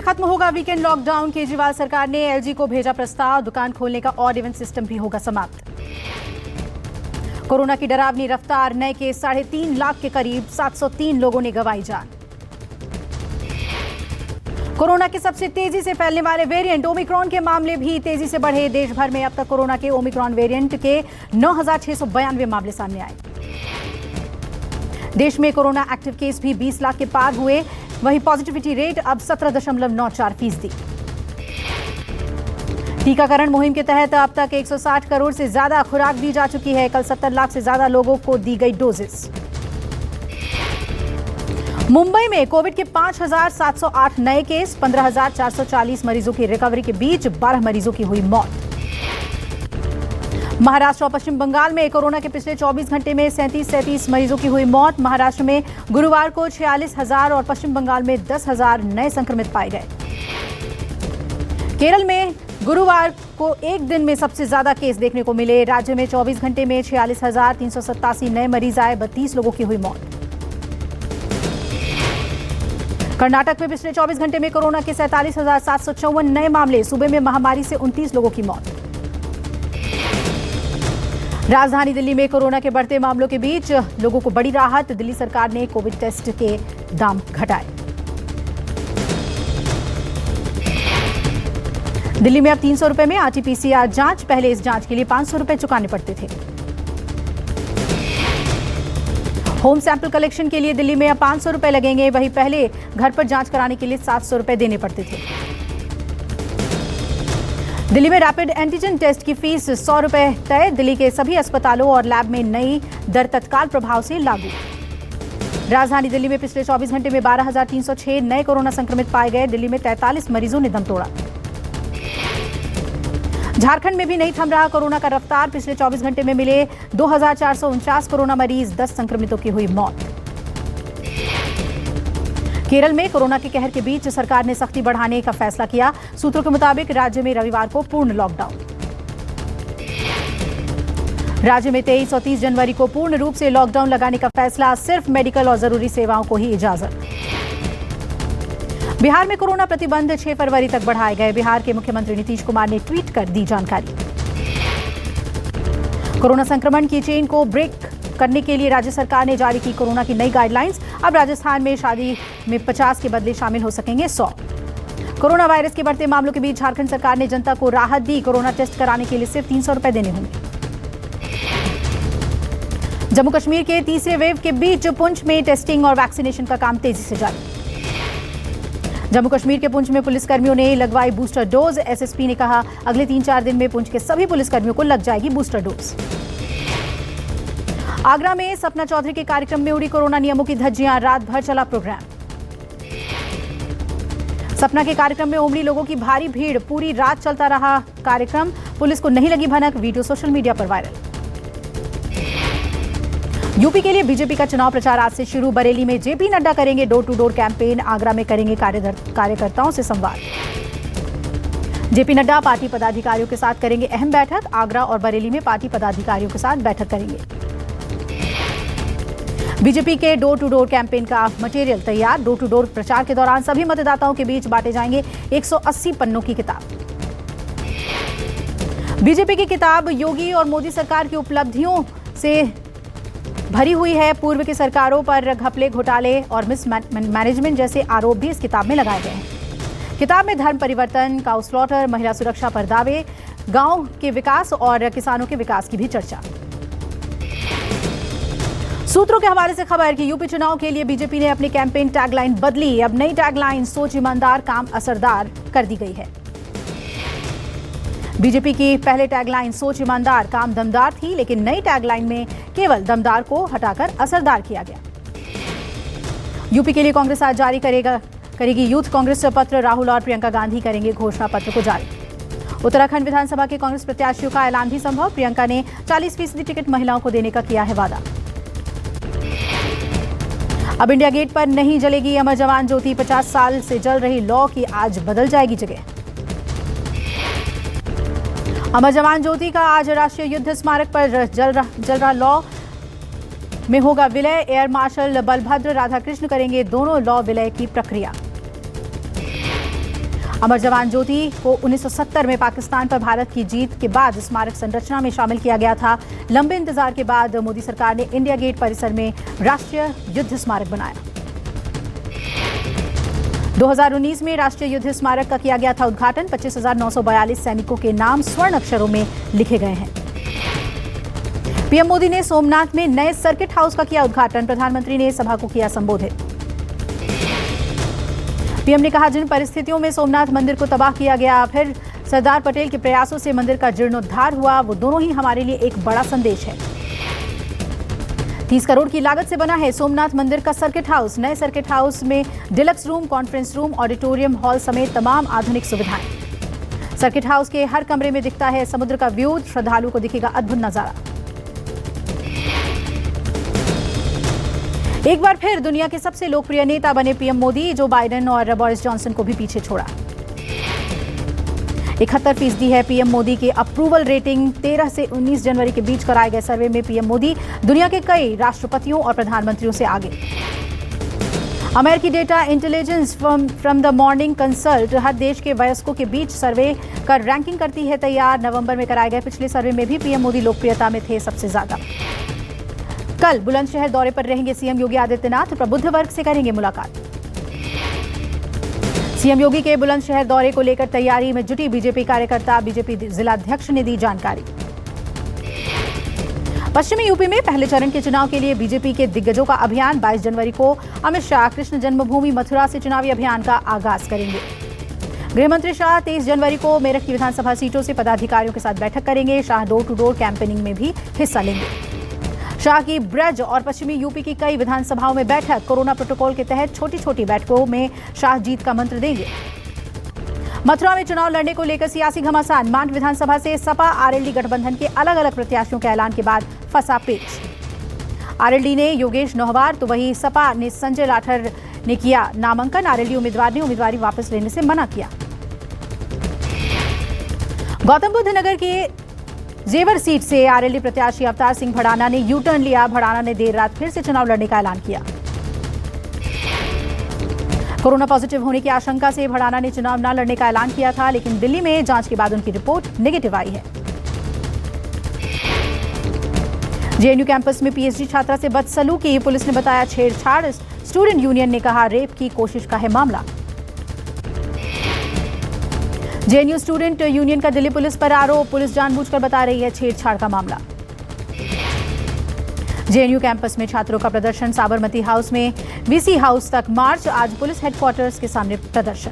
खत्म होगा weekend lockdown. Kejriwal सरकार ने एलजी को भेजा प्रस्ताव, दुकान खोलने का ऑड इवन सिस्टम भी होगा समाप्त। कोरोना की डरावनी रफ्तार, नए केस 3.5 लाख के करीब, 703 लोगों ने गंवाई जान। कोरोना के सबसे तेजी से फैलने वाले वेरिएंट ओमिक्रॉन के मामले भी तेजी से बढ़े। देश भर में अब तक कोरोना के ओमिक्रॉन वेरिएंट के 9,692 मामले सामने आए। देश में कोरोना एक्टिव केस भी 20 लाख के पार हुए। वहीं पॉजिटिविटी रेट अब 17.94%। टीकाकरण मुहिम के तहत अब तक 160 करोड़ से ज्यादा खुराक दी जा चुकी है। कल 70 लाख से ज्यादा लोगों को दी गई डोजेस। मुंबई में कोविड के 5,708 नए केस, 15,440 मरीजों की रिकवरी के बीच 12 मरीजों की हुई मौत। महाराष्ट्र और पश्चिम बंगाल में कोरोना के पिछले 24 घंटे में 37 मरीजों की हुई मौत। महाराष्ट्र में गुरुवार को 46,000 और पश्चिम बंगाल में 10,000 नए संक्रमित पाए गए। केरल में गुरुवार को एक दिन में सबसे ज्यादा केस देखने को मिले। राज्य में 24 घंटे में 46,387 नए मरीज आए, 32 लोगों की हुई मौत। कर्नाटक में पिछले 24 घंटे में कोरोना के 47,754 नए मामले। सूबे में महामारी से 29 लोगों की मौत। राजधानी दिल्ली में कोरोना के बढ़ते मामलों के बीच लोगों को बड़ी राहत। दिल्ली सरकार ने कोविड टेस्ट के दाम घटाए। दिल्ली में अब 300 रुपए में आरटीपीसीआर जांच। पहले इस जांच के लिए 500 रुपए चुकाने पड़ते थे। होम सैंपल कलेक्शन के लिए दिल्ली में अब 500 रुपए लगेंगे। वहीं पहले घर पर जांच कराने के लिए 700 रुपए देने पड़ते थे। दिल्ली में रैपिड एंटीजन टेस्ट की फीस 100 रुपए तय। दिल्ली के सभी अस्पतालों और लैब में नई दर तत्काल प्रभाव से लागू। राजधानी दिल्ली में पिछले 24 घंटे में 12,306 नए कोरोना संक्रमित पाए गए। दिल्ली में 43 मरीजों ने दम तोड़ा। झारखंड में भी नहीं थम रहा कोरोना का रफ्तार। पिछले 24 घंटे में मिले 2,449 कोरोना मरीज, 10 संक्रमितों की हुई मौत। केरल में कोरोना के कहर के बीच सरकार ने सख्ती बढ़ाने का फैसला किया। सूत्रों के मुताबिक राज्य में रविवार को पूर्ण लॉकडाउन। राज्य में 23 और 30 जनवरी को पूर्ण रूप से लॉकडाउन लगाने का फैसला। सिर्फ मेडिकल और जरूरी सेवाओं को ही इजाजत। बिहार में कोरोना प्रतिबंध 6 फरवरी तक बढ़ाए गए। बिहार के मुख्यमंत्री नीतीश कुमार ने ट्वीट कर दी जानकारी। कोरोना संक्रमण की चेन को ब्रेक करने के लिए राज्य सरकार ने जारी की कोरोना की नई गाइडलाइंस। अब राजस्थान में शादी में 50 के बदले शामिल हो सकेंगे 100। कोरोना वायरस के बढ़ते मामलों के बीच झारखंड सरकार ने जनता को राहत दी। कोरोना टेस्ट कराने के लिए सिर्फ 300 रुपए देने होंगे। जम्मू कश्मीर के तीसरे वेव के बीच पुंछ में टेस्टिंग और वैक्सीनेशन का काम तेजी से जारी। जम्मू कश्मीर के पुंछ में पुलिसकर्मियों ने लगवाई बूस्टर डोज। एसएसपी ने कहा अगले 3-4 दिन में पुंछ के सभी पुलिसकर्मियों को लग जाएगी बूस्टर डोज। आगरा में सपना चौधरी के कार्यक्रम में उड़ी कोरोना नियमों की धज्जियां। रात भर चला प्रोग्राम। सपना के कार्यक्रम में उमड़ी लोगों की भारी भीड़। पूरी रात चलता रहा कार्यक्रम। पुलिस को नहीं लगी भनक। वीडियो सोशल मीडिया पर वायरल। यूपी के लिए बीजेपी का चुनाव प्रचार आज से शुरू। बरेली में जेपी नड्डा करेंगे door to door campaign. Agra में करेंगे कार्यकर्ताओं से संवाद। जेपी नड्डा पार्टी पदाधिकारियों के साथ करेंगे अहम बैठक। आगरा और बरेली में पार्टी पदाधिकारियों के साथ बैठक करेंगे। बीजेपी के डोर टू डोर कैंपेन का मटेरियल तैयार। डोर टू डोर प्रचार के दौरान सभी मतदाताओं के बीच बांटे जाएंगे 180 पन्नों की किताब। बीजेपी की किताब योगी और मोदी सरकार की उपलब्धियों से भरी हुई है। पूर्व की सरकारों पर घपले, घोटाले और मिसमैनेजमेंट जैसे आरोप भी इस किताब में लगाए गए हैं। किताब में धर्म परिवर्तन, काऊ स्लॉटर, महिला सुरक्षा पर दावे, गांव के विकास और किसानों के विकास की भी चर्चा। सूत्रों के हवाले से खबर कि यूपी चुनाव के लिए बीजेपी ने अपनी कैंपेन टैगलाइन बदली। अब नई टैगलाइन सोच ईमानदार, काम असरदार कर दी गई है। बीजेपी की पहले टैगलाइन सोच ईमानदार, काम दमदार थी, लेकिन नई टैगलाइन में केवल दमदार को हटाकर असरदार किया गया। यूपी के लिए कांग्रेस आज जारी करेगी यूथ कांग्रेस पत्र। राहुल और प्रियंका गांधी करेंगे घोषणा पत्र को जारी। उत्तराखंड विधानसभा के कांग्रेस प्रत्याशियों का ऐलान भी संभव। प्रियंका ने 40% टिकट महिलाओं को देने का किया है वादा। अब इंडिया गेट पर नहीं जलेगी अमर जवान ज्योति। 50 साल से जल रही लौ की आज बदल जाएगी जगह। अमर जवान ज्योति का आज राष्ट्रीय युद्ध स्मारक पर जल रहा लौ में होगा विलय। एयर मार्शल बलभद्र राधाकृष्ण करेंगे दोनों लौ विलय की प्रक्रिया। अमर जवान ज्योति को 1970 में पाकिस्तान पर भारत की जीत के बाद स्मारक संरचना में शामिल किया गया था। लंबे इंतजार के बाद मोदी सरकार ने इंडिया गेट परिसर में राष्ट्रीय युद्ध स्मारक बनाया। 2019 में राष्ट्रीय युद्ध स्मारक का किया गया था उद्घाटन। 25,942 सैनिकों के नाम स्वर्ण अक्षरों में लिखे गए हैं। पीएम मोदी ने सोमनाथ में नए सर्किट हाउस का किया उद्घाटन। प्रधानमंत्री ने सभा को किया संबोधित। पीएम ने कहा, जिन परिस्थितियों में सोमनाथ मंदिर को तबाह किया गया, फिर सरदार पटेल के प्रयासों से मंदिर का जीर्णोद्धार हुआ, वो दोनों ही हमारे लिए एक बड़ा संदेश है। 30 करोड़ की लागत से बना है सोमनाथ मंदिर का सर्किट हाउस। नए सर्किट हाउस में deluxe room, conference room, auditorium hall समेत तमाम आधुनिक सुविधाएं। सर्किट हाउस के हर कमरे में दिखता है समुद्र का व्यू। श्रद्धालुओं को दिखेगा अद्भुत नजारा। एक बार फिर दुनिया के सबसे लोकप्रिय नेता बने पीएम मोदी। जो बाइडेन और बोरिस जॉनसन को भी पीछे छोड़ा। 71% है पीएम मोदी की अप्रूवल रेटिंग। 13 से 19 जनवरी के बीच कराए गए सर्वे में पीएम मोदी दुनिया के कई राष्ट्रपतियों और प्रधानमंत्रियों से आगे। अमेरिकी data intelligence from the Morning Consult हर देश के वयस्कों के बीच सर्वे कर रैंकिंग करती है तैयार। नवंबर में कराए गए पिछले सर्वे में भी पीएम मोदी लोकप्रियता में थे सबसे ज्यादा। कल बुलंदशहर दौरे पर रहेंगे सीएम योगी आदित्यनाथ। प्रबुद्ध वर्ग से करेंगे मुलाकात। सीएम योगी के बुलंदशहर दौरे को लेकर तैयारी में जुटी बीजेपी कार्यकर्ता। बीजेपी जिलाध्यक्ष ने दी जानकारी। पश्चिमी यूपी में पहले चरण के चुनाव के लिए बीजेपी के दिग्गजों का अभियान। 22 जनवरी को अमित शाह कृष्ण जन्मभूमि मथुरा से चुनावी अभियान का आगाज करेंगे। गृहमंत्री शाह 23 जनवरी को मेरठ की विधानसभा सीटों से पदाधिकारियों के साथ बैठक करेंगे। Shah door to door campaigning में भी हिस्सा लेंगे। शाह की ब्रज और पश्चिमी यूपी की कई विधानसभाओं में बैठक। कोरोना प्रोटोकॉल के तहत छोटी छोटी बैठकों में शाह जीत का मंत्र देंगे। मथुरा में चुनाव लड़ने को लेकर सियासी घमासान। मांड विधानसभा से सपा आरएलडी गठबंधन के अलग अलग प्रत्याशियों के ऐलान के बाद फंसा पेच। आरएलडी ने योगेश नौहवार तो वहीं सपा ने संजय लाठर ने किया नामांकन। आरएलडी उम्मीदवार ने उम्मीदवारी वापस लेने से मना किया। गौतम बुद्ध नगर के जेवर सीट से आरएलडी प्रत्याशी अवतार सिंह भड़ाना ने यू टर्न लिया। भड़ाना ने देर रात फिर से चुनाव लड़ने का ऐलान किया। कोरोना पॉजिटिव होने की आशंका से भड़ाना ने चुनाव न लड़ने का ऐलान किया था, लेकिन दिल्ली में जांच के बाद उनकी रिपोर्ट नेगेटिव आई है। जेएनयू कैंपस में पीएचडी छात्रा से बदसलूकी। पुलिस ने बताया छेड़छाड़। स्टूडेंट यूनियन ने कहा रेप की कोशिश का है मामला। जेएनयू स्टूडेंट यूनियन का दिल्ली पुलिस पर आरोप। पुलिस जानबूझकर बता रही है छेड़छाड़ का मामला। जेएनयू कैंपस में छात्रों का प्रदर्शन। साबरमती हाउस में वीसी हाउस तक मार्च। आज पुलिस हेडक्वार्टर्स के सामने प्रदर्शन।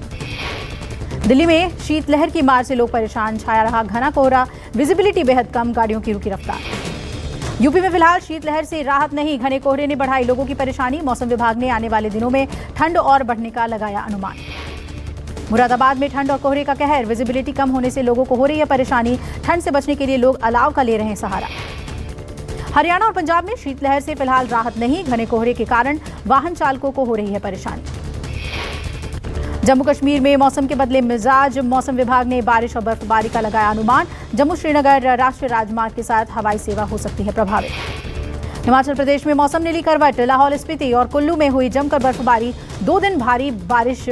दिल्ली में शीतलहर की मार से लोग परेशान। छाया रहा घना कोहरा। विजिबिलिटी बेहद कम। गाड़ियों की रुकी रफ्तार। यूपी में फिलहाल शीतलहर से राहत नहीं। घने कोहरे ने बढ़ाई लोगों की परेशानी। मौसम विभाग ने आने वाले दिनों में ठंड और बढ़ने का लगाया अनुमान। मुरादाबाद में ठंड और कोहरे का कहर। विजिबिलिटी कम होने से लोगों को हो रही है परेशानी। ठंड से बचने के लिए लोग अलाव का ले रहे हैं सहारा। हरियाणा और पंजाब में शीतलहर से फिलहाल राहत नहीं। घने कोहरे के कारण वाहन चालकों को हो रही है परेशानी। जम्मू कश्मीर में मौसम के बदले मिजाज। मौसम विभाग ने बारिश और बर्फबारी का लगाया अनुमान। जम्मू श्रीनगर राष्ट्रीय राजमार्ग के साथ हवाई सेवा हो सकती है प्रभावित। हिमाचल प्रदेश में मौसम ने ली करवट। लाहौल स्पीति और कुल्लू में हुई जमकर बर्फबारी। 2 दिन भारी बारिश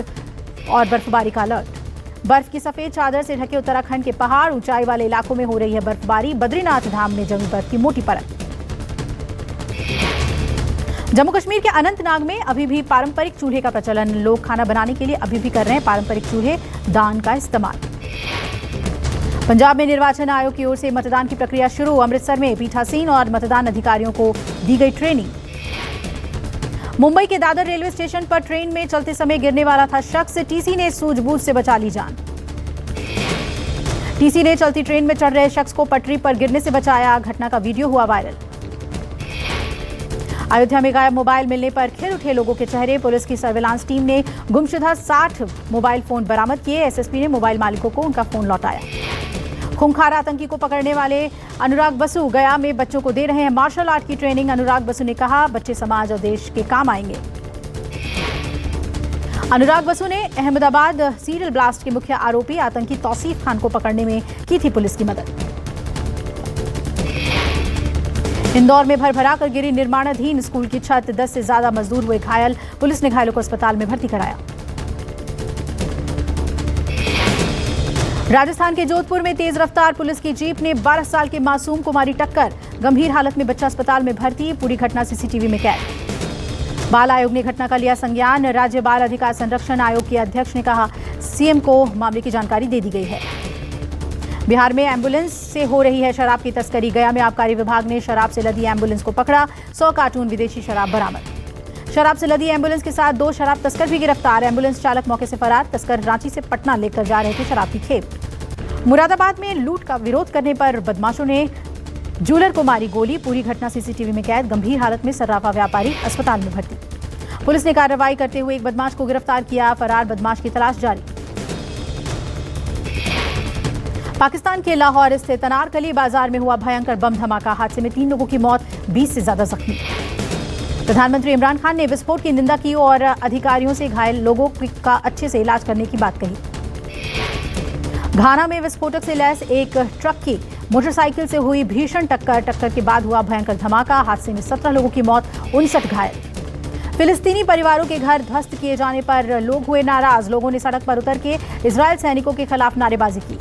और बर्फबारी का अलर्ट। बर्फ की सफेद चादर से ढके उत्तराखंड के पहाड़। ऊंचाई वाले इलाकों में हो रही है बर्फबारी। बद्रीनाथ धाम में जमी बर्फ की मोटी परत। जम्मू कश्मीर के अनंतनाग में अभी भी पारंपरिक चूल्हे का प्रचलन। लोग खाना बनाने के लिए अभी भी कर रहे हैं पारंपरिक चूल्हे दान का इस्तेमाल। पंजाब में निर्वाचन आयोग की ओर से मतदान की प्रक्रिया शुरू। अमृतसर में पीठासीन और मतदान अधिकारियों को दी गई ट्रेनिंग। मुंबई के दादर रेलवे स्टेशन पर ट्रेन में चलते समय गिरने वाला था शख्स। टीसी ने सूझबूझ से बचा ली जान। टीसी ने चलती ट्रेन में चढ़ रहे शख्स को पटरी पर गिरने से बचाया। घटना का वीडियो हुआ वायरल। अयोध्या में गायब मोबाइल मिलने पर खिल उठे लोगों के चेहरे। पुलिस की सर्विलांस टीम ने गुमशुदा 60 मोबाइल फोन बरामद किए। एसएसपी ने मोबाइल मालिकों को उनका फोन लौटाया। खूंखार आतंकी को पकड़ने वाले अनुराग बसु गया में बच्चों को दे रहे हैं मार्शल आर्ट की ट्रेनिंग। अनुराग बसु ने कहा बच्चे समाज और देश के काम आएंगे। अनुराग बसु ने अहमदाबाद सीरियल ब्लास्ट के मुख्य आरोपी आतंकी तौसीफ खान को पकड़ने में की थी पुलिस की मदद। इंदौर में भरभरा कर गिरी निर्माणाधीन स्कूल की छत। 10 से ज्यादा मजदूर हुए घायल। पुलिस ने घायलों को अस्पताल में भर्ती कराया। राजस्थान के जोधपुर में तेज रफ्तार पुलिस की जीप ने 12 साल के मासूम को मारी टक्कर। गंभीर हालत में बच्चा अस्पताल में भर्ती। पूरी घटना सीसीटीवी में कैद। बाल आयोग ने घटना का लिया संज्ञान। राज्य बाल अधिकार संरक्षण आयोग के अध्यक्ष ने कहा, सीएम को मामले की जानकारी दे दी गई है। बिहार में एम्बुलेंस से हो रही है शराब की तस्करी। गया में आबकारी विभाग ने शराब से लदी एम्बुलेंस को पकड़ा। 100 कार्टून विदेशी शराब बरामद। शराब से लदी एम्बुलेंस के साथ 2 शराब तस्कर भी गिरफ्तार। एम्बुलेंस चालक मौके से फरार। तस्कर रांची से पटना लेकर जा रहे थे शराब की खेप। मुरादाबाद में लूट का विरोध करने पर बदमाशों ने जूलर को मारी गोली। पूरी घटना सीसीटीवी में कैद। गंभीर हालत में सर्राफा व्यापारी अस्पताल में भर्ती। पुलिस ने कार्रवाई करते हुए एक बदमाश को गिरफ्तार किया। फरार बदमाश की तलाश जारी। पाकिस्तान के लाहौर स्थित अनारकली बाजार में हुआ भयंकर बम धमाका। हादसे में 3 लोगों की मौत, 20 से ज्यादा जख्मी। प्रधानमंत्री इमरान खान ने विस्फोट की निंदा की और अधिकारियों से घायल लोगों का अच्छे से इलाज करने की बात कही। घाना में विस्फोटक से लैस एक ट्रक की मोटरसाइकिल से हुई भीषण टक्कर। टक्कर के बाद हुआ भयंकर धमाका। हादसे में 17 लोगों की मौत, 59 घायल। फिलिस्तीनी परिवारों के घर ध्वस्त किए जाने पर लोग हुए नाराज। लोगों ने सड़क पर उतर के इजरायल सैनिकों के खिलाफ नारेबाजी की।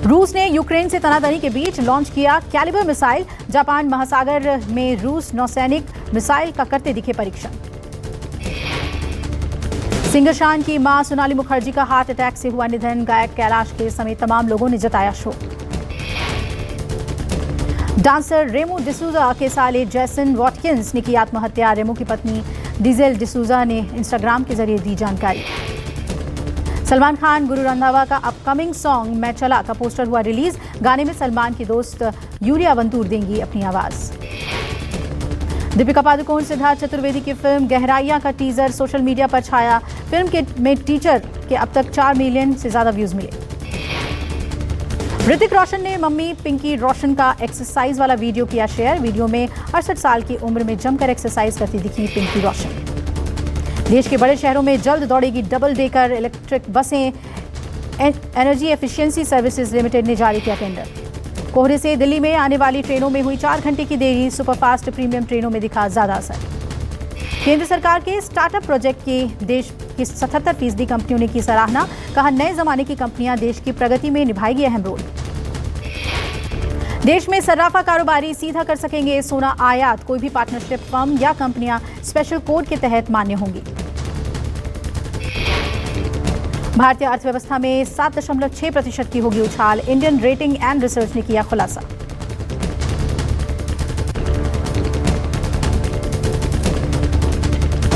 रूस ने यूक्रेन से तनातनी के बीच लॉन्च किया कैलिबर मिसाइल। जापान महासागर में रूस नौसैनिक मिसाइल का करते दिखे परीक्षण। सिंगर शान की मां सोनाली मुखर्जी का हार्ट अटैक से हुआ निधन। गायक कैलाश खेर समेत तमाम लोगों ने जताया शोक। डांसर रेमो डिसूजा के साले जैसन वॉटकिंस ने की आत्महत्या। रेमो की पत्नी डीजेल डिसूजा ने इंस्टाग्राम के जरिए दी जानकारी। सलमान खान गुरु रंधावा का अपकमिंग सॉन्ग मैं चला का पोस्टर हुआ रिलीज। गाने में सलमान की दोस्त यूरिया वंतूर देंगी अपनी आवाज। दीपिका पादुकोण सिद्धार्थ चतुर्वेदी की फिल्म गहराइयां का टीजर सोशल मीडिया पर छाया। फिल्म में टीचर के अब तक 4 मिलियन से ज्यादा व्यूज मिले। ऋतिक रोशन ने मम्मी पिंकी रोशन का एक्सरसाइज वाला वीडियो किया शेयर। वीडियो में 68 साल की उम्र में जमकर एक्सरसाइज करती दिखी पिंकी रोशन। देश के बड़े शहरों में जल्द दौड़ेगी डबल डेकर इलेक्ट्रिक बसें। एनर्जी एफिशिएंसी सर्विसेज लिमिटेड ने जारी किया टेंडर। कोहरे से दिल्ली में आने वाली ट्रेनों में हुई 4 घंटे की देरी। सुपरफास्ट प्रीमियम ट्रेनों में दिखा ज्यादा असर। केंद्र सरकार के स्टार्टअप प्रोजेक्ट की देश की 77% कंपनियों ने की सराहना। कहा, नए जमाने की कंपनियां देश की प्रगति में निभाएगी अहम रोल। देश में सर्राफा कारोबारी सीधा कर सकेंगे सोना आयात। कोई भी पार्टनरशिप फर्म या कंपनियां स्पेशल कोड के तहत मान्य होंगी। भारतीय अर्थव्यवस्था में 7.6% की होगी उछाल। इंडियन रेटिंग एंड रिसर्च ने किया खुलासा।